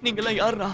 நீங்கெல்லாம் யாருடா?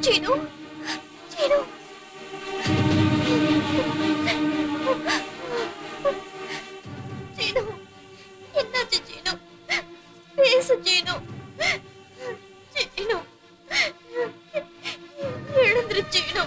சீனு, சீனு, சீனு, என்னாச்சு சீனு? பேசு சீனு, சீனு, எழுந்துரு சீனு.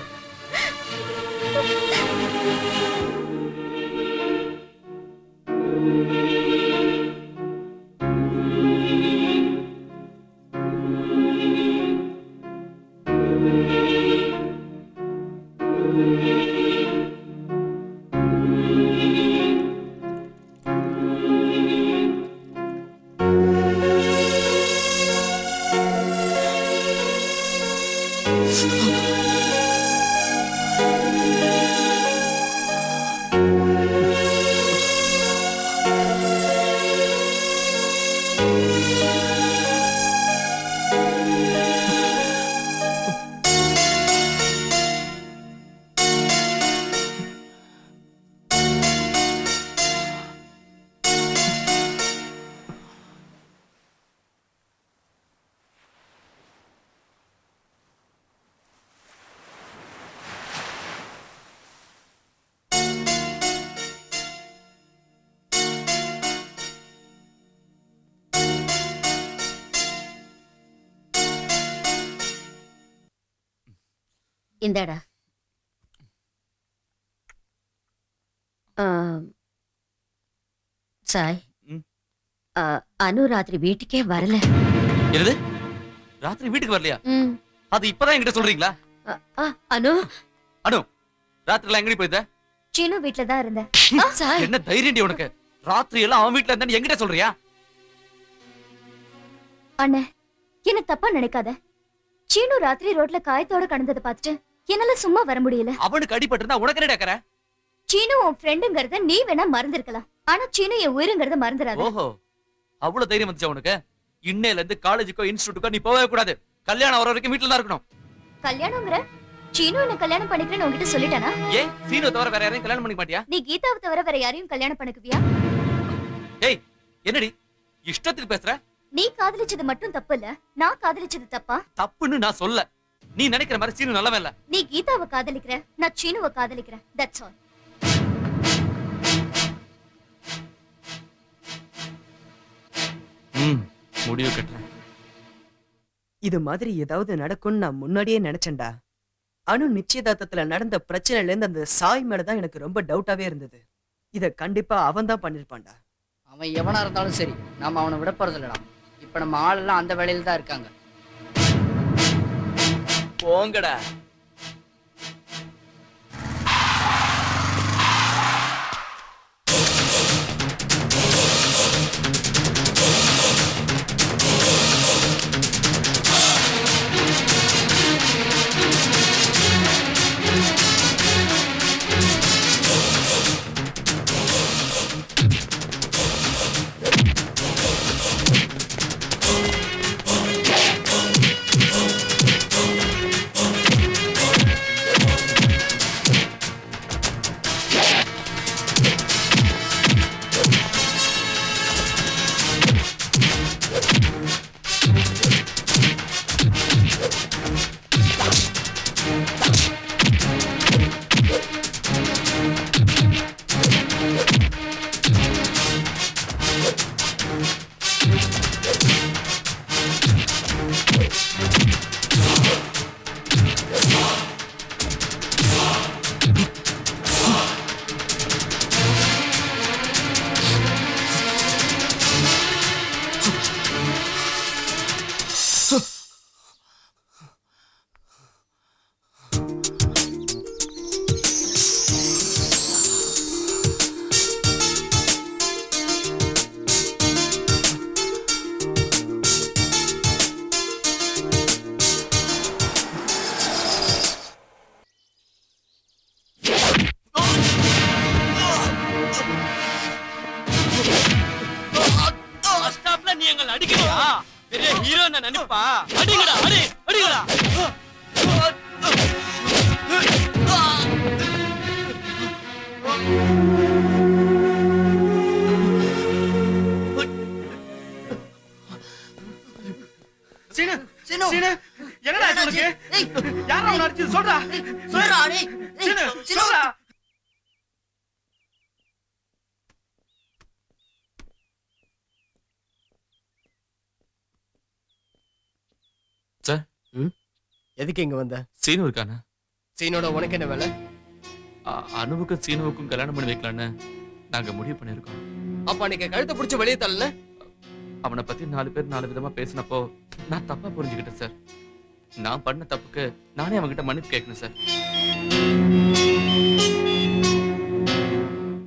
இந்தாடா. சாய், அனு ராத்திரி வீட்டுக்கே வரல. என்னது? ராத்திரி வீட்டுக்கு வரலையா? அது இப்பதான் என்கிட்ட சொல்றீங்களா? அனு, அனு, ராத்திரில எங்கடி போயிருந்த? சீனு வீட்ல தான் இருந்தேன். சாய், என்ன தைரியம்டி உனக்கு? ராத்திரி எல்லாம் அவன் வீட்ல இருந்தான்னு என்கிட்ட சொல்றியா? அண்ணே, என்ன தப்பா நினைக்காத. சீனு ராத்திரி ரோட்ல காயத்தோட கடந்ததை பார்த்துட்டு என்னால சும்மா வர முடியல. அவனுக்கு அடிபட்டு இருந்தா உனக்கு என்ன டக்கற? சீனு உன் ஃப்ரெண்டுங்கறத நீ வேணா மறந்திருக்கலாம், ஆனா சீனு என் உயிரிங்கறத மறந்துடாத. ஓஹோ, அவ்வளவு தைரியம் வந்துச்சா உனக்கு? இன்னையில இருந்து காலேஜுக்கோ இன்ஸ்டிடியூட்டுக்கோ நீ போகவே கூடாது. கல்யாணம் வர வரைக்கும் வீட்டுல தான் இருக்கணும். கல்யாணம்ங்கற? சீனு என்ன கல்யாணம் பண்ணிக்கிறேன்னு உன்கிட்ட சொல்லிட்டானா? ஏன் சீனு தவிர வேற யாரையும் கல்யாணம் பண்ணிக்க மாட்டியா? நீ கீதாவை தவிர வேற யாரையும் கல்யாணம் பண்ணிக்குவியா? ஏய், என்னடி இஷ்டத்துக்கு பேசுற? நீ காதலிச்சது மட்டும் தப்பு இல்ல, நான் காதலிச்சது தப்பா? தப்புன்னு நான் சொல்ல. நீ நினைக்கிற மாதிரி சீனு நல்லவன் இல்ல. நீ கீதாவை காதலிக்கிற, நான் சீனுவை காதலிக்கிறேன். That's all. முடிவு கட்டுறேன். இது மாதிரி ஏதாவது நடக்கும்னு நான் முன்னாடியே நினைச்சேன்டா. அனு நிச்சயதார்த்தத்துல நடந்த பிரச்சனையில இருந்து அந்த சாய் மேலதான் எனக்கு ரொம்ப டவுட்டாவே இருந்தது. இத கண்டிப்பா அவன் தான் பண்ணிருப்பான்டா. அவன் எவனா இருந்தாலும் சரி, நாம அவனை விட போறது இல்லடா. இப்ப நம்ம ஆளெல்லாம் அந்த வேலையில தான் இருக்காங்க. போங்கடா. ஹீரோ நான் நினைப்பா அடிங்கடா அடிங்கடா சீனு சீனு சீனு என்னடா ஆச்சு உனக்கு யாரா உன்னை அடிச்சது சொல்றா சொல்றா டேய் சீனு சொல்றா சார் எதுக்கு இங்க வந்த சீனு இருக்கானே சீனோட உனக்கு என்ன வேலை அனுவுக்கும் சீனுவுக்கும் கல்யாணம் பண்ணி வைக்கலான்னு நாங்க முடிவு பண்ணிருக்கோம். அப்ப அன்னைக்கு கழுத்தை பிடிச்சி வெளியே தள்ளல அவனை பத்தி 4 பேர் 4 விதமா பேசினப்போ நான் தப்பா புரிஞ்சுக்கிட்டேன் சார். நான் பண்ண தப்புக்கு நானே அவன்கிட்ட மன்னிப்பு கேட்கணும் சார்.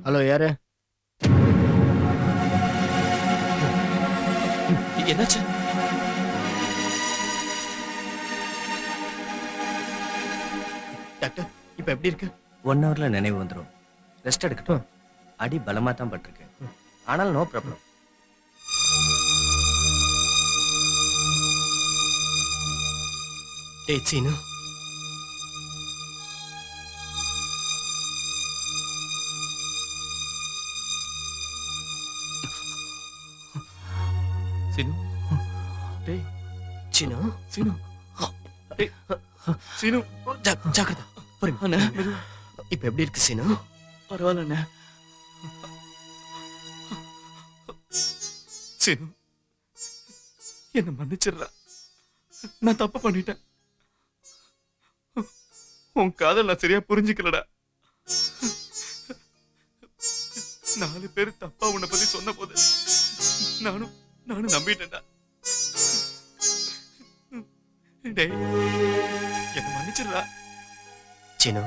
ஹலோ யாரு என்னாச்சு? டாக்டர் இப்ப எப்படி இருக்கு 1 ஹவர்ல நினைவு வந்துடும். ரெஸ்ட் எடுக்கட்டும். அடி பலமா தான் பட்டிருக்கு. ஆனால் நோ ப்ராப்ளம். டேய் சீனு சீனு டேய் சீனு சீனு டேய் சீனு ஜாக்கிரதா போறீங்க அண்ணா இப்ப எப்படி இருக்கு சீனு பரவாயில்ல அண்ணா. சீனு என்ன மன்னிச்சிடுறா. நான் தப்பு பண்ணிட்டேன். உன் காதல் நான் சரியா புரிஞ்சுக்கலடா. 4 பேர் தப்பா உன்னை பத்தி சொன்ன போது நானும் நம்பிட்டேன்டா. டேய் என்ன மன்னிச்சிடுறா. சீனு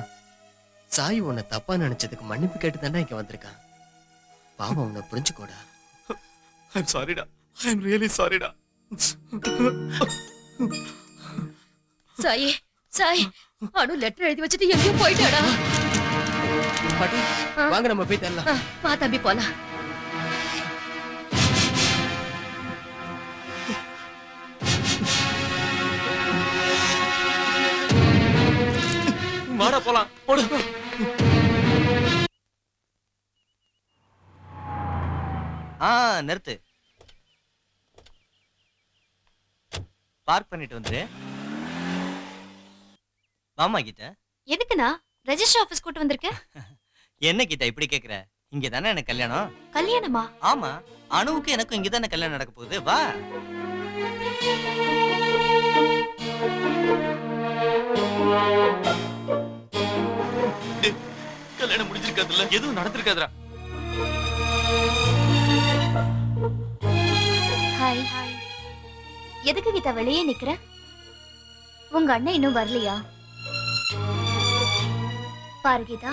சாய் உன்னை தப்பா நினைச்சதுக்கு மன்னிப்பு கேட்டு தானே இங்க வந்திருக்கான். பாவம் உன்னை புரிஞ்சுக்கோடா. ஐம் சாரிடா. ஐம் ரியலி சாரிடா. சாயே சாய் அனு லெட்டர் எழுதி வச்சுட்டு எங்கேயும் போயிட்டாடா. பாட்டி வாங்க நம்ம போய் தரலாம். வா தம்பி போலாம். வாடா போலாம். போடு. நிறுத்து. பார்க் பண்ணிட்டு வந்துரு. மாமா கிட்ட எதுக்குண்ணா ரெஜிஸ்டர் ஆபீஸ் கூட்டு வந்திருக்க? என்ன கிட்ட இப்படி கேக்குற? இங்க தானே எனக்கு கல்யாணம். கல்யாணமா? ஆமா, அனுவுக்கு எனக்கும் இங்க தானே கல்யாணம் நடக்க போகுது. வா. கல்யாணம் முடிஞ்சிருக்காதுல்ல, எதுவும் நடந்திருக்காதுடா. ஹாய். எதுக்கு கீதா வெளியே நிக்கிற? உங்க அண்ணன் இன்னும் வரலையா? பாரு கீதா,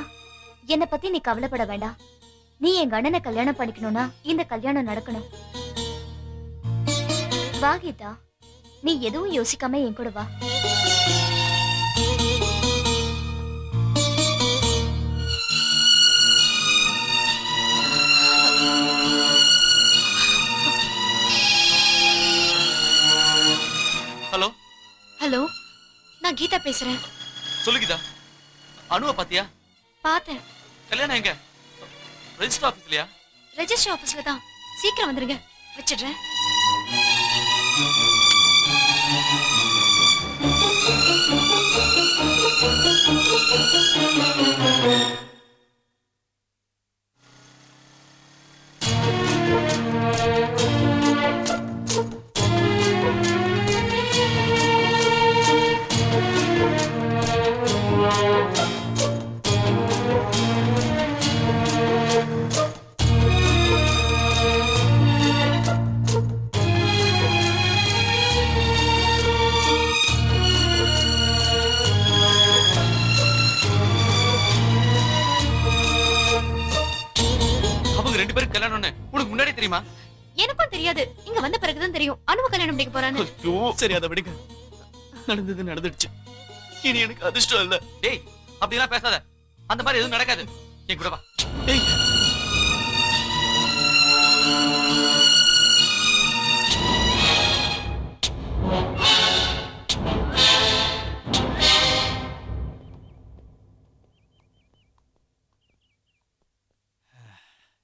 என்னை பத்தி நீ கவலைப்பட வேண்டாம். நீ எங்க அண்ணனை கல்யாணம் பண்ணிக்கணும்னா இந்த கல்யாணம் நடக்கணும். வா கீதா, நீ எதுவும் யோசிக்காம என் கூட வா. ஹலோ ஹலோ, நான் கீதா பேசுறேன். சொல்லு கீதா. அனுவை பாத்தியா? பார்த்தேன். கல்யாணம் எங்க? ரெஜிஸ்டர் ஆபீஸ்லயா? ரெஜிஸ்டர் ஆபீஸ்ல தான். சீக்கிரம் வந்துருங்க, வச்சிடுறேன். அவங்க 2 பேரும் கல்யாணம்னு உனக்கு முன்னாடி தெரியுமா? எனக்கும் தெரியாது. இங்க வந்த பிறகுதான் தெரியும் அனுவ கல்யாணம் பண்ணிக்க போறான்னு. ஐயோ, சரி அதை விடுங்க. நடந்தது நடந்துடுச்சு. இனி எனக்கு அதிர்ஷ்டம் இல்ல. டேய் அப்படிலாம் பேசாத. அந்த மாதிரி எதுவும் நடக்காது. என் கூட வா. டேய்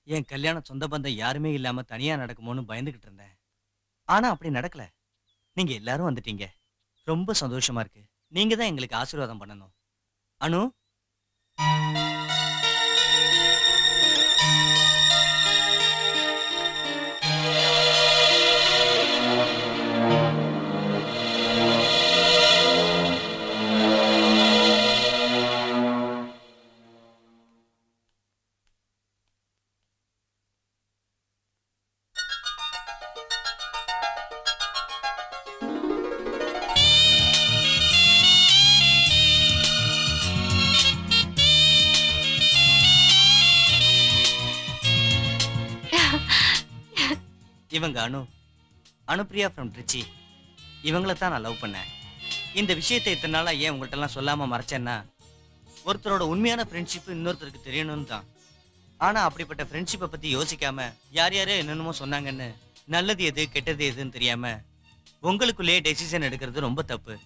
என் கல்யாணம் சொந்த பந்தம் யாருமே இல்லாம தனியா நடக்குமோன்னு பயந்துகிட்டு இருந்தேன். ஆனா அப்படி நடக்கல. நீங்க எல்லாரும் வந்துட்டீங்க. ரொம்ப சந்தோஷமா இருக்கு. நீங்க தான் எங்களுக்கு ஆசீர்வாதம் பண்ணணும். அனு, இவங்க அனு, அனுப்பிரியா ஃப்ரம் ட்ரிச்சி. இவங்களை தான் நான் லவ் பண்ணேன். இந்த விஷயத்தை இத்தனை நாளா ஏன் உங்கள்கிட்ட எல்லாம் சொல்லாம மறைச்சேன்னா, ஒருத்தரோட உண்மையான ஃப்ரெண்ட்ஷிப் இன்னொருத்தருக்கு தெரியணும்னு தான். ஆனா அப்படிப்பட்ட ஃப்ரெண்ட்ஷிப்பை பத்தி யோசிக்காம யார் யாரோ என்னென்னமோ சொன்னாங்கன்னு நல்லது எது கெட்டது எதுன்னு தெரியாம உங்களுக்குள்ளேயே டெசிஷன் எடுக்கிறது ரொம்ப தப்பு.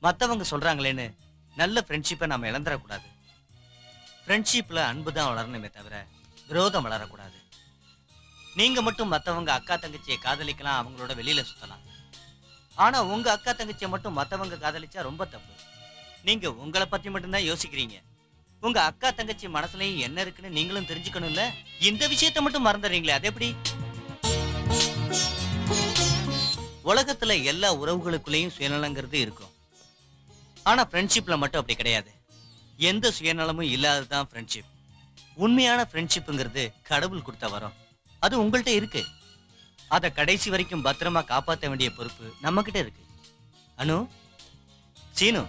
மற்றவங்க சொல்றாங்களேன்னு நல்ல ஃப்ரெண்ட்ஷிப்பை நாம இழந்துடக்கூடாது. ஃப்ரெண்ட்ஷிப்ல அன்பு தான் வளரணுமே தவிர விரோதம் வளரக்கூடாது. நீங்க மட்டும் மத்தவங்க அக்கா தங்கச்சியை காதலிக்கலாம், அவங்களோட வெளியில சுத்தலாம். ஆனா உங்க அக்கா தங்கச்சியை மட்டும் மத்தவங்க காதலிச்சா ரொம்ப தப்பு. நீங்க உங்களை பத்தி மட்டும்தான் யோசிக்கிறீங்க. உங்க அக்கா தங்கச்சி மனசுலயும் என்ன இருக்குன்னு நீங்களும் தெரிஞ்சுக்கணும்ல. இந்த விஷயத்த மட்டும் மறந்துடுறீங்களே, அது எப்படி? உலகத்துல எல்லா உறவுகளுக்குள்ளேயும் சுயநலங்கிறது இருக்கும். ஆனா ஃப்ரெண்ட்ஷிப்ல மட்டும் அப்படி கிடையாது. எந்த சுயநலமும் இல்லாததுதான் ஃப்ரெண்ட்ஷிப். உண்மையான ஃப்ரெண்ட்ஷிப்புங்கிறது கடவுள் கொடுத்த வரம். அது உங்கள்கிட்ட இருக்கு. அதை கடைசி வரைக்கும் பத்திரமா காப்பாற்ற வேண்டிய பொறுப்பு நம்ம கிட்ட இருக்கு. அனு, சீனு,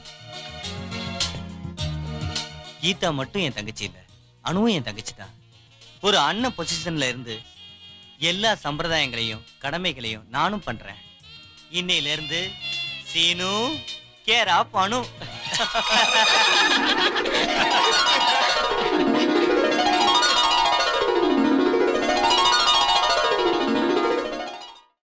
கீதா மட்டும் என் தங்கச்சி இல்ல, அனுவும் என் தங்கச்சி தான். ஒரு அண்ணன் பொசிஷன்ல இருந்து எல்லா சம்பிரதாயங்களையும் கடமைகளையும் நானும் பண்றேன். இன்னையில இருந்து சீனு கேர் ஆஃப் அனு.